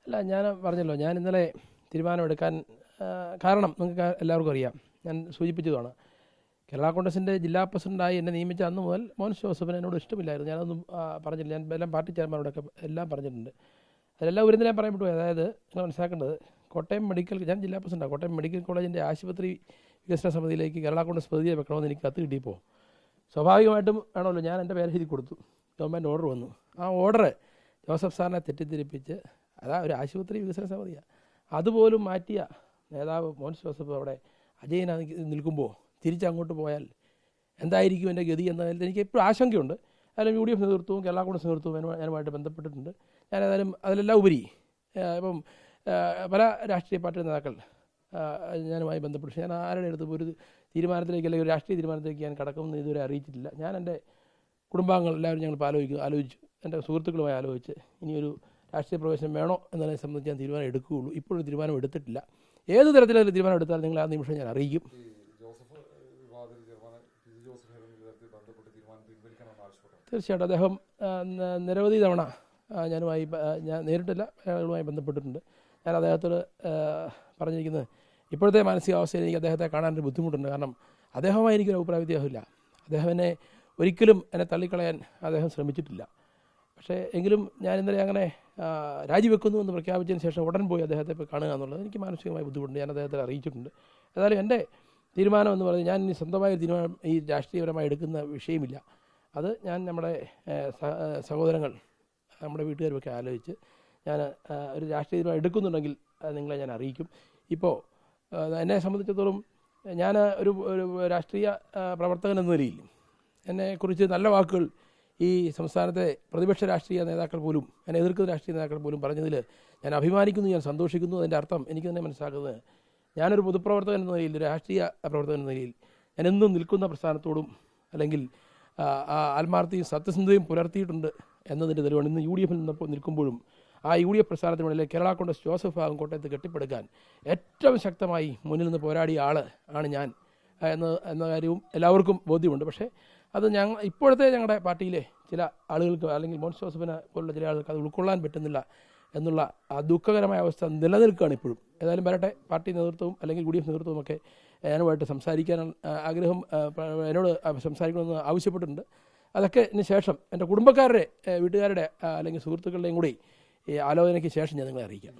അല്ല, ഞാൻ പറഞ്ഞല്ലോ, ഞാൻ ഇന്നലെ തീരുമാനമെടുക്കാൻ കാരണം നിങ്ങൾക്ക് എല്ലാവർക്കും അറിയാം. ഞാൻ സൂചിപ്പിച്ചതാണ്. കേരള കോൺഗ്രസിൻ്റെ ജില്ലാ പ്രസിഡൻ്റായി എന്നെ നിയമിച്ച അന്ന് മുതൽ മോൻസ് ജോസഫിന് എന്നോട് ഇഷ്ടമില്ലായിരുന്നു. ഞാനൊന്നും പറഞ്ഞില്ല. ഞാൻ എല്ലാം പാർട്ടി ചെയർമാനോടൊക്കെ എല്ലാം പറഞ്ഞിട്ടുണ്ട്. അതിലെല്ലാം ഒരു ഞാൻ പറയാൻ പറ്റുമോ? അതായത് നിങ്ങൾ മനസ്സിലാക്കേണ്ടത്, കോട്ടയം മെഡിക്കൽ, ഞാൻ ജില്ലാ പ്രസിഡൻ്റാണ്, കോട്ടയം മെഡിക്കൽ കോളേജിൻ്റെ ആശുപത്രി വികസന സമിതിയിലേക്ക് കേരള കോൺഗ്രസ് പ്രതിയെ വെക്കണമെന്ന് എനിക്ക് കത്ത് കിട്ടിയപ്പോൾ സ്വാഭാവികമായിട്ടും വേണമല്ലോ, ഞാൻ എൻ്റെ പേര് എഴുതി കൊടുത്തു. ഗവൺമെൻറ് ഓർഡർ വന്നു. ആ ഓർഡർ ജോസഫ് സാറിനെ തെറ്റിദ്ധരിപ്പിച്ച്, അതാ ഒരു ആശുപത്രി വികസന സമിതിയാണ്, അതുപോലും മാറ്റിയ നേതാവ് മോൻസ് ജോസഫ് അവിടെ അജയനായി നിൽക്കുമ്പോൾ തിരിച്ചങ്ങോട്ട് പോയാൽ എന്തായിരിക്കും എൻ്റെ ഗതി എന്നതിൽ എനിക്ക് എപ്പോഴും ആശങ്കയുണ്ട്. അതിലും UDF നേതൃത്വവും കേരള കോൺഗ്രസ് നേതൃത്വവും ഞാനുമായിട്ട് ബന്ധപ്പെട്ടിട്ടുണ്ട്. ഞാനേതായാലും അതിലെല്ലാം ഉപരി ഇപ്പം പല രാഷ്ട്രീയ പാർട്ടി നേതാക്കൾ ഞാനുമായി ബന്ധപ്പെട്ടു. ഞാൻ ആരുടെ അടുത്ത് ഒരു തീരുമാനത്തിലേക്ക് അല്ലെങ്കിൽ ഒരു രാഷ്ട്രീയ തീരുമാനത്തിലേക്ക് ഞാൻ കടക്കുമെന്ന് ഇതുവരെ അറിയിച്ചിട്ടില്ല. ഞാൻ എൻ്റെ കുടുംബാംഗങ്ങൾ എല്ലാവരും ഞങ്ങൾ ആലോചിച്ചു, എൻ്റെ സുഹൃത്തുക്കളുമായി ആലോചിച്ച് ഇനിയൊരു രാഷ്ട്രീയ പ്രവേശനം വേണോ എന്നതിനെ സംബന്ധിച്ച് ഞാൻ തീരുമാനം എടുക്കുകയുള്ളൂ. ഇപ്പോഴും തീരുമാനം എടുത്തിട്ടില്ല. ഏത് തരത്തിലൊരു തീരുമാനം എടുത്താൽ നിങ്ങൾ ആ നിമിഷം ഞാൻ അറിയിക്കും. തീർച്ചയായിട്ടും അദ്ദേഹം നിരവധി തവണ ഞാൻ നേരിട്ടില്ല, അയാളുമായി ബന്ധപ്പെട്ടിട്ടുണ്ട്. ഞാൻ അദ്ദേഹത്തോട് പറഞ്ഞിരിക്കുന്നത്, ഇപ്പോഴത്തെ മാനസികാവസ്ഥയിൽ എനിക്ക് അദ്ദേഹത്തെ കാണാനൊരു ബുദ്ധിമുട്ടുണ്ട്. കാരണം അദ്ദേഹവുമായി എനിക്കൊരു അഭിപ്രായ വ്യത്യാസമില്ല. അദ്ദേഹം എന്നെ ഒരിക്കലും എന്നെ തള്ളിക്കളയാൻ അദ്ദേഹം ശ്രമിച്ചിട്ടില്ല. പക്ഷേ എങ്കിലും ഞാൻ ഇന്നലെ അങ്ങനെ രാജിവെക്കുന്നു എന്ന് പ്രഖ്യാപിച്ചതിന് ശേഷം ഉടൻ പോയി അദ്ദേഹത്തെ കാണുക എന്നുള്ളത് എനിക്ക് മാനസികമായി ബുദ്ധിമുട്ടുണ്ട്. ഞാൻ അദ്ദേഹത്തെ അറിയിച്ചിട്ടുണ്ട്. ഏതായാലും എൻ്റെ തീരുമാനം എന്ന് പറയുന്നത്, ഞാൻ ഇനി സ്വന്തമായ തീരുമാനം ഈ രാഷ്ട്രീയപരമായി എടുക്കുന്ന വിഷയമില്ല. അത് ഞാൻ നമ്മുടെ സഹോദരങ്ങൾ, നമ്മുടെ വീട്ടുകാരുമൊക്കെ ആലോചിച്ച് ഞാൻ ഒരു രാഷ്ട്രീയ തീരുമാനം എടുക്കുന്നുണ്ടെങ്കിൽ നിങ്ങളെ ഞാൻ അറിയിക്കും. ഇപ്പോൾ എന്നെ സംബന്ധിച്ചിടത്തോളം ഞാൻ ഒരു രാഷ്ട്രീയ പ്രവർത്തകൻ എന്ന നിലയിൽ എന്നെക്കുറിച്ച് നല്ല വാക്കുകൾ ഈ സംസ്ഥാനത്തെ പ്രതിപക്ഷ രാഷ്ട്രീയ നേതാക്കൾ പോലും, എന്നെ എതിർക്കുന്ന രാഷ്ട്രീയ നേതാക്കൾ പോലും പറഞ്ഞതിൽ ഞാൻ അഭിമാനിക്കുന്നു, ഞാൻ സന്തോഷിക്കുന്നു. അതിൻ്റെ അർത്ഥം എനിക്ക് തന്നെ മനസ്സിലാക്കുന്നത്, ഞാനൊരു പൊതുപ്രവർത്തകൻ എന്ന നിലയിൽ, രാഷ്ട്രീയ പ്രവർത്തകൻ എന്ന നിലയിൽ ഞാൻ എന്നും നിൽക്കുന്ന പ്രസ്ഥാനത്തോടും അല്ലെങ്കിൽ ആത്മാർത്ഥയും സത്യസന്ധതയും പുലർത്തിയിട്ടുണ്ട് എന്നതിൻ്റെ തെളിവാണ്. ഇന്ന് UDF നിൽക്കുമ്പോഴും ആ UDF പ്രസ്ഥാനത്തിനുള്ളിലെ കേരള കോൺഗ്രസ് ജോസഫ് ഭാഗം കോട്ടയത്ത് കെട്ടിപ്പടുക്കാൻ ഏറ്റവും ശക്തമായി മുന്നിൽ നിന്ന് പോരാടിയ ആൾ ആണ് ഞാൻ എന്ന കാര്യവും എല്ലാവർക്കും ബോധ്യമുണ്ട്. പക്ഷേ അത് ഇപ്പോഴത്തെ ഞങ്ങളുടെ പാർട്ടിയിലെ ചില ആളുകൾക്ക്, അല്ലെങ്കിൽ മോൻസ് ജോസഫിനെ പോലുള്ള ചില ആളുകൾക്ക് അത് ഉൾക്കൊള്ളാൻ പറ്റുന്നില്ല എന്നുള്ള ആ ദുഃഖകരമായ അവസ്ഥ നിലനിൽക്കുകയാണ് ഇപ്പോഴും. ഏതായാലും വരട്ടെ, പാർട്ടി നേതൃത്വവും അല്ലെങ്കിൽ UDF നേതൃത്വവുമൊക്കെ ഞാനുമായിട്ട് സംസാരിക്കാൻ ആഗ്രഹം, എന്നോട് സംസാരിക്കണമെന്ന് ആവശ്യപ്പെട്ടിട്ടുണ്ട്. അതൊക്കെ ഇതിന് ശേഷം എൻ്റെ കുടുംബക്കാരുടെ, വീട്ടുകാരുടെ അല്ലെങ്കിൽ സുഹൃത്തുക്കളുടെയും കൂടി ഈ ആലോചനയ്ക്ക് ശേഷം ഞാൻ നിങ്ങളെ അറിയിക്കാം.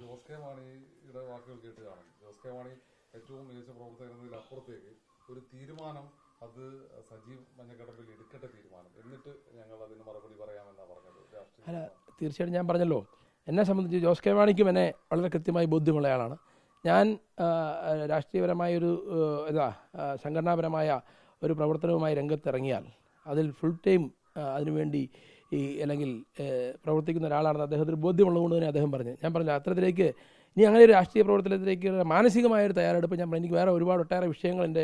ഒരു തീരുമാനം അത് സജീവ് മഞ്ഞക്കടമ്പിൽ എടുക്കട്ടെ തീരുമാനം, എന്നിട്ട് ഞങ്ങൾ അതിന് മറുപടി പറയാമെന്നാണ് പറഞ്ഞത്. അല്ല, തീർച്ചയായിട്ടും ഞാൻ പറഞ്ഞല്ലോ, എന്നെ സംബന്ധിച്ച് ജോസ് കെ മാണിക്കും എന്നെ വളരെ കൃത്യമായി ബോധ്യമുള്ള ആളാണ്. ഞാൻ രാഷ്ട്രീയപരമായൊരു സംഘടനാപരമായ ഒരു പ്രവർത്തനവുമായി രംഗത്തിറങ്ങിയാൽ അതിൽ ഫുൾ ടൈം അതിനുവേണ്ടി അല്ലെങ്കിൽ പ്രവർത്തിക്കുന്ന ഒരാളാണെന്ന് അദ്ദേഹത്തിന് ബോധ്യമുള്ളതുകൊണ്ട് തന്നെ അദ്ദേഹം പറഞ്ഞു. ഞാൻ പറഞ്ഞില്ല, അത്തരത്തിലേക്ക് ഇനി അങ്ങനെ ഒരു രാഷ്ട്രീയ പ്രവർത്തനത്തിലേക്ക് മാനസികമായൊരു തയ്യാറെടുപ്പ് ഞാൻ എനിക്ക് വേറെ ഒട്ടേറെ വിഷയങ്ങൾ, എൻ്റെ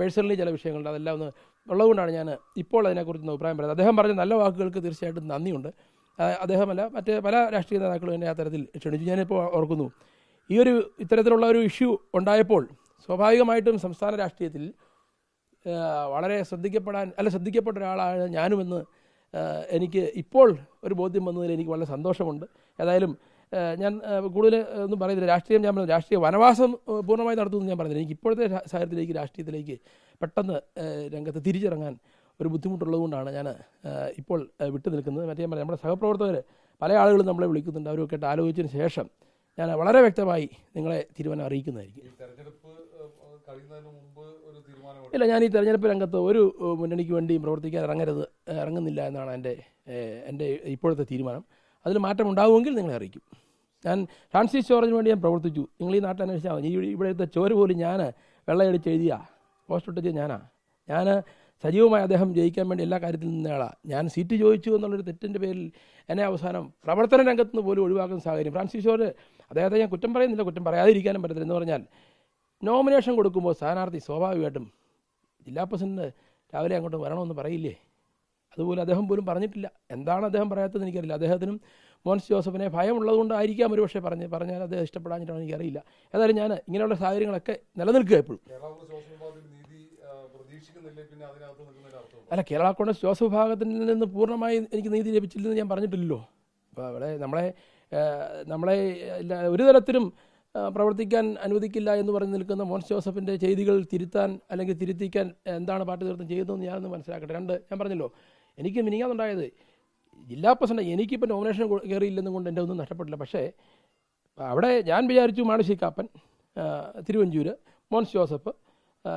പേഴ്സണലി ചില വിഷയങ്ങളുണ്ട്, അതെല്ലാം ഒന്ന് ഉള്ളതുകൊണ്ടാണ് ഞാൻ ഇപ്പോൾ അതിനെക്കുറിച്ച് അഭിപ്രായം പറയുന്നത്. അദ്ദേഹം പറഞ്ഞ നല്ല വാക്കുകൾക്ക് തീർച്ചയായിട്ടും നന്ദിയുണ്ട്. അദ്ദേഹമല്ല, മറ്റ് പല രാഷ്ട്രീയ നേതാക്കളും എന്നെ ആ തരത്തിൽ ക്ഷണിച്ചു. ഞാനിപ്പോൾ ഓർക്കുന്നു, ഇത്തരത്തിലുള്ള ഒരു ഇഷ്യൂ ഉണ്ടായപ്പോൾ സ്വാഭാവികമായിട്ടും സംസ്ഥാന രാഷ്ട്രീയത്തിൽ വളരെ ശ്രദ്ധിക്കപ്പെട്ട ഒരാളാണ് ഞാനുമെന്ന് എനിക്ക് ഇപ്പോൾ ഒരു ബോധ്യം വന്നതിൽ എനിക്ക് വളരെ സന്തോഷമുണ്ട്. ഏതായാലും ഞാൻ കൂടുതൽ ഒന്നും പറയുന്നില്ല. രാഷ്ട്രീയ വനവാസം പൂർണ്ണമായി നടത്തുമെന്ന് ഞാൻ പറഞ്ഞില്ല. എനിക്ക് ഇപ്പോഴത്തെ സാഹചര്യത്തിലേക്ക്, രാഷ്ട്രീയത്തിലേക്ക് പെട്ടെന്ന് രംഗത്ത് തിരിച്ചിറങ്ങാൻ ഒരു ബുദ്ധിമുട്ടുള്ളതുകൊണ്ടാണ് ഞാൻ ഇപ്പോൾ വിട്ടു നിൽക്കുന്നത്. മറ്റേ നമ്മുടെ സഹപ്രവർത്തകർ പല ആളുകളും നമ്മളെ വിളിക്കുന്നുണ്ട്. അവരൊക്കെ ആലോചിച്ചതിന് ശേഷം ഞാൻ വളരെ വ്യക്തമായി നിങ്ങളെ തീരുമാനം അറിയിക്കുന്നതായിരിക്കും. ഇല്ല, ഞാൻ ഈ തെരഞ്ഞെടുപ്പ് രംഗത്ത് ഒരു മുന്നണിക്ക് വേണ്ടിയും പ്രവർത്തിക്കാൻ ഇറങ്ങുന്നില്ല എന്നാണ് എൻ്റെ ഇപ്പോഴത്തെ തീരുമാനം. അതിൽ മാറ്റം ഉണ്ടാവുമെങ്കിൽ നിങ്ങളെ അറിയിക്കും. ഞാൻ ഫ്രാൻസിസ് ജോർജിന് വേണ്ടി ഞാൻ പ്രവർത്തിച്ചു. നിങ്ങൾ ഈ നാട്ടിൽ അന്വേഷിച്ചാൽ മതി. ഇവിടുത്തെ ചോര് പോലും ഞാൻ വെള്ളയടിച്ച് എഴുതിയ പോസ്റ്റ് ഇട്ടിച്ച് ഞാൻ സജീവമായി അദ്ദേഹം ജയിക്കാൻ വേണ്ടി എല്ലാ കാര്യത്തിലും നിന്നയാളാണ്. ഞാൻ സീറ്റ് ചോദിച്ചു എന്നുള്ളൊരു തെറ്റിൻ്റെ പേരിൽ എന്നെ അവസാനം പ്രവർത്തന രംഗത്ത് നിന്ന് പോലും ഒഴിവാക്കുന്ന സാഹചര്യം. ഫ്രാൻസിസ് ജോർജ്, അദ്ദേഹത്തെ ഞാൻ കുറ്റം പറയുന്നില്ല, കുറ്റം പറയാതിരിക്കാനും പറ്റത്തില്ല. എന്ന് പറഞ്ഞാൽ നോമിനേഷൻ കൊടുക്കുമ്പോൾ സ്ഥാനാർത്ഥി സ്വാഭാവികമായിട്ടും ജില്ലാ പ്രസിഡന്റ് രാവിലെ അങ്ങോട്ട് വരണമെന്ന് പറയില്ലേ? അതുപോലെ അദ്ദേഹം പോലും പറഞ്ഞിട്ടില്ല. എന്താണ് അദ്ദേഹം പറയാത്തതെന്ന് എനിക്കറിയില്ല. അദ്ദേഹത്തിനും മോൻസ് ജോസഫിനെ ഭയമുള്ളതുകൊണ്ടായിരിക്കാം ഒരു പക്ഷേ പറഞ്ഞാൽ അദ്ദേഹം ഇഷ്ടപ്പെടാഞ്ഞിട്ടാണ് എനിക്കറിയില്ല. ഏതായാലും ഞാൻ ഇങ്ങനെയുള്ള സാഹചര്യങ്ങളൊക്കെ നിലനിൽക്കുക എപ്പോഴും. പ്രതീക്ഷിക്കുന്നില്ലേ പിന്നെ അതിനകത്ത് നിൽക്കുന്നതിന് അർത്ഥം? അല്ല, കേരള കോൺഗ്രസ് ജോസഫ് വിഭാഗത്തിൽ നിന്ന് പൂർണ്ണമായി എനിക്ക് നീതി ലഭിച്ചില്ലെന്ന് ഞാൻ പറഞ്ഞിട്ടില്ലല്ലോ. അപ്പോൾ അവിടെ നമ്മളെ ഒരു തരത്തിലും പ്രവർത്തിക്കാൻ അനുവദിക്കില്ല എന്ന് പറഞ്ഞ് നിൽക്കുന്ന മോൻസ് ജോസഫിൻ്റെ ചെയ്തികൾ തിരുത്താൻ അല്ലെങ്കിൽ തിരുത്തിക്കാൻ എന്താണ് പാർട്ടി നേതൃത്വം ചെയ്തതെന്ന് ഞാനൊന്ന് മനസ്സിലാക്കട്ടെ. ഞാൻ പറഞ്ഞല്ലോ, എനിക്ക് മിനിങ്ങാന്നുണ്ടായത് ജില്ലാ പ്രസിഡന്റ് എനിക്കിപ്പോൾ നോമിനേഷൻ കയറിയില്ലെന്നും കൊണ്ട് എൻ്റെ ഒന്നും നഷ്ടപ്പെട്ടില്ല. പക്ഷേ അവിടെ ഞാൻ വിചാരിച്ചു മാണി കാപ്പൻ, തിരുവഞ്ചൂർ, മോൻസ് ജോസഫ്,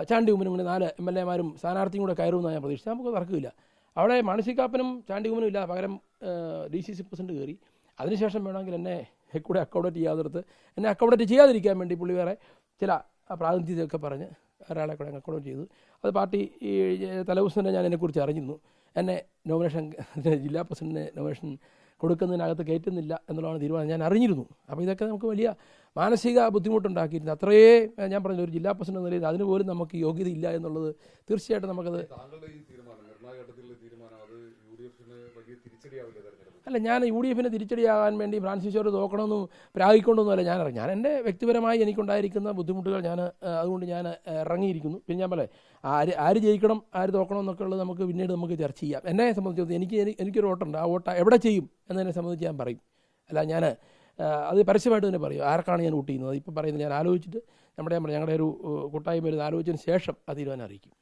ചാണ്ടി ഉമ്മനും കൂടി 4 MLA മാരും സ്ഥാനാർത്ഥിയും കൂടെ കയറുമെന്നാണ് ഞാൻ പ്രതീക്ഷിച്ചത്. നമുക്ക് തർക്കമില്ല. അവിടെ മാണി കാപ്പനും ചാണ്ടി ഉമ്മനും ഇല്ല, പകരം DCC പ്രസിഡന്റ് കയറി. അതിനുശേഷം വേണമെങ്കിൽ എന്നെ കൂടെ അക്കോമഡേറ്റ് ചെയ്യാതിടത്ത് എന്നെ അക്കോമഡേറ്റ് ചെയ്യാതിരിക്കാൻ വേണ്ടി പുള്ളി വേറെ ചില പ്രാതിനിധ്യമൊക്കെ പറഞ്ഞ് ഒരാളെ കൂടെ അക്കോമഡേറ്റ് ചെയ്തു. അത് പാർട്ടി തലേദിവസം ഞാൻ എന്നെക്കുറിച്ച് അറിഞ്ഞിരുന്നു. എന്നെ ജില്ലാ പ്രസിഡന്റിന് നോമിനേഷൻ കൊടുക്കുന്നതിനകത്ത് കയറ്റുന്നില്ല എന്നുള്ളതാണ് തീരുമാനം ഞാൻ അറിഞ്ഞിരുന്നു. അപ്പോൾ ഇതൊക്കെ നമുക്ക് വലിയ മാനസിക ബുദ്ധിമുട്ടുണ്ടാക്കിയിരുന്നു. അത്രയേ ഞാൻ പറഞ്ഞു, ഒരു ജില്ലാ പ്രസിഡന്റ് എന്ന നിലയിൽ അതിന് പോലും നമുക്ക് യോഗ്യത ഇല്ല എന്നുള്ളത് തീർച്ചയായിട്ടും നമുക്കത്. താങ്കളുടെ ഈ തീരുമാനം, നിർണായകത്തിലുള്ള തീരുമാനം, അത് UDF-ന് വലിയ തിരിച്ചടിയാവില്ല തെരഞ്ഞെടുപ്പ്? അല്ല, ഞാൻ UDF-ന് തിരിച്ചടിയാകാൻ വേണ്ടി ഫ്രാൻസിസ് ജോർജ് തോക്കണമെന്നും പ്രാഗിക്കൊണ്ടൊന്നുമല്ല ഞാൻ എൻ്റെ വ്യക്തിപരമായി എനിക്കുണ്ടായിരിക്കുന്ന ബുദ്ധിമുട്ടുകൾ അതുകൊണ്ട് ഞാൻ ഇറങ്ങിയിരിക്കുന്നു. പിന്നെ ഞാൻ പറയാം, ആര് ജയിക്കണം ആര് തോക്കണം എന്നൊക്കെ ഉള്ളത് നമുക്ക് പിന്നീട് നമുക്ക് ചർച്ച ചെയ്യാം. എന്നെ സംബന്ധിച്ചിടത്തോളം എനിക്കൊരു വോട്ടുണ്ട്. ആ വോട്ട് എവിടെ ചെയ്യും എന്നതിനെ സംബന്ധിച്ച് ഞാൻ പറയും. അല്ല, ഞാൻ അത് പരസ്യമായിട്ട് തന്നെ പറയും ആർക്കാണ് ഞാൻ വോട്ട് ചെയ്യുന്നത്. ഇപ്പം പറയുന്നത് ഞാൻ ആലോചിച്ചിട്ട് ഞങ്ങളുടെ ഒരു കൂട്ടായ്മ ആലോചിച്ചതിന് ശേഷം ആ തീരുമാനം അറിയിക്കും.